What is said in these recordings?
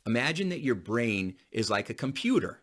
Imagine that your brain is like a computer,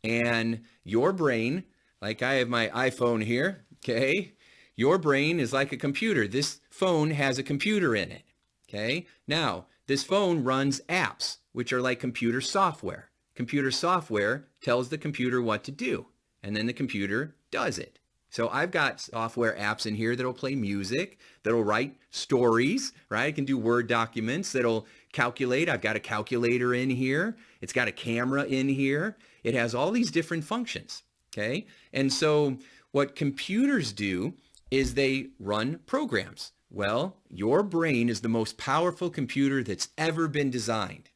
and your brain, like I have my iPhone here, okay? Your brain is like a computer. This phone has a computer in it, okay? Now, this phone runs apps, which are like computer software. Computer software tells the computer what to do, and then the computer does it. So I've got software apps in here that'll play music, that'll write stories, right? I can do Word documents, that'll calculate. I've got a calculator in here. It's got a camera in here. It has all these different functions, okay? And so what computers do is they run programs. Well, your brain is the most powerful computer that's ever been designed.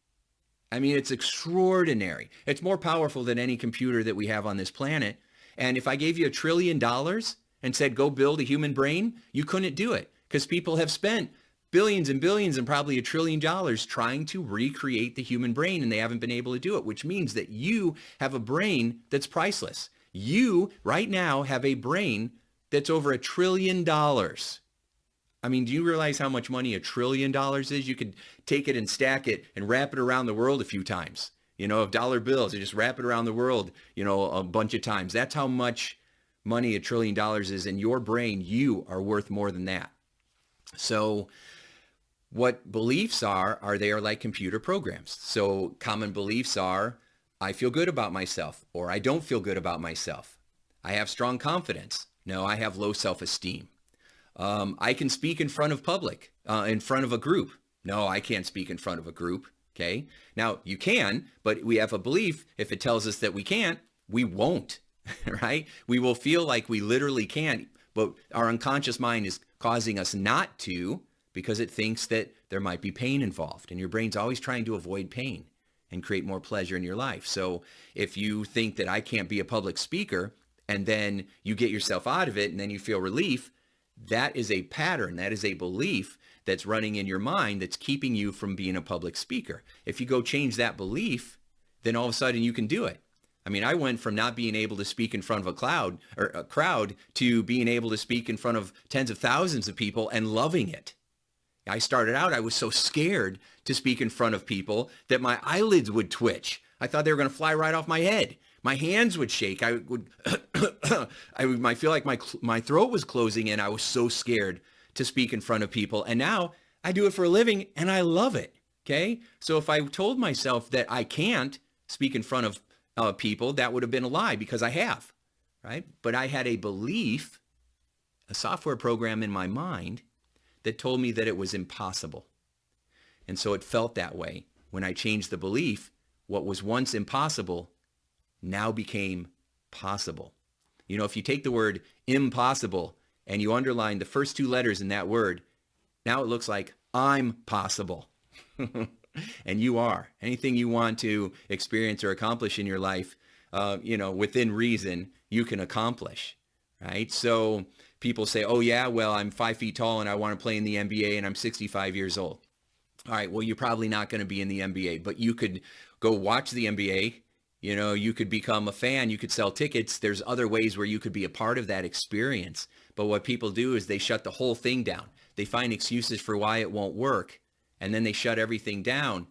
I mean, it's extraordinary. It's more powerful than any computer that we have on this planet. And if I gave you $1 trillion and said, go build a human brain, you couldn't do it because people have spent billions and billions and probably $1 trillion trying to recreate the human brain, and they haven't been able to do it, which means that you have a brain that's priceless. You right now have a brain that's over $1 trillion. I mean, do you realize how much money $1 trillion is? You could take it and stack it and wrap it around the world a few times. Of dollar bills, you just wrap it around the world, a bunch of times. That's how much money $1 trillion is. In your brain, you are worth more than that. So what beliefs are they are like computer programs. So common beliefs are, I feel good about myself, or I don't feel good about myself. I have strong confidence. No, I have low self-esteem. I can speak in front of public, in front of a group. No, I can't speak in front of a group. Okay. Now you can, but we have a belief. If it tells us that we can't, we won't, right? We will feel like we literally can't, but our unconscious mind is causing us not to because it thinks that there might be pain involved, and your brain's always trying to avoid pain and create more pleasure in your life. So if you think that I can't be a public speaker and then you get yourself out of it and then you feel relief, that is a pattern. That is a belief that's running in your mind that's keeping you from being a public speaker. If you go change that belief, then all of a sudden you can do it. I mean, I went from not being able to speak in front of a crowd to being able to speak in front of tens of thousands of people and loving it. I started out, I was so scared to speak in front of people that my eyelids would twitch. I thought they were going to fly right off my head. My hands would shake. I might feel like my throat was closing in. I was so scared to speak in front of people. And now I do it for a living and I love it. Okay. So if I told myself that I can't speak in front of people, that would have been a lie because I have, right? But I had a belief, a software program in my mind that told me that it was impossible. And so it felt that way. When I changed the belief, what was once impossible now became possible. If you take the word impossible and you underline the first two letters in that word, now it looks like I'm possible. And you are. Anything you want to experience or accomplish in your life, within reason, you can accomplish, right? So people say, oh yeah, well, I'm 5 feet tall and I want to play in the NBA and I'm 65 years old. All right, well, you're probably not going to be in the NBA, but you could go watch the NBA. You could become a fan. You could sell tickets. There's other ways where you could be a part of that experience. But what people do is they shut the whole thing down. They find excuses for why it won't work, and then they shut everything down.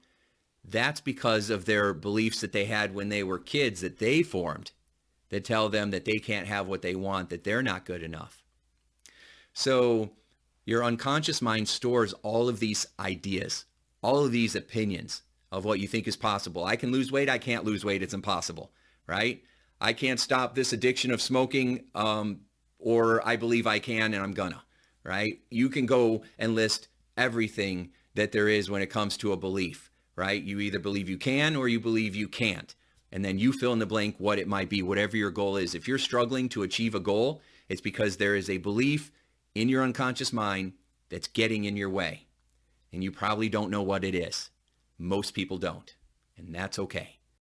That's because of their beliefs that they had when they were kids that they formed that tell them that they can't have what they want, that they're not good enough. So your unconscious mind stores all of these ideas, all of these opinions of what you think is possible. I can lose weight. I can't lose weight. It's impossible, right? I can't stop this addiction of smoking, or I believe I can and I'm gonna, right? You can go and list everything that there is when it comes to a belief, right? You either believe you can or you believe you can't. And then you fill in the blank what it might be, whatever your goal is. If you're struggling to achieve a goal, it's because there is a belief in your unconscious mind that's getting in your way. And you probably don't know what it is. Most people don't, and that's okay.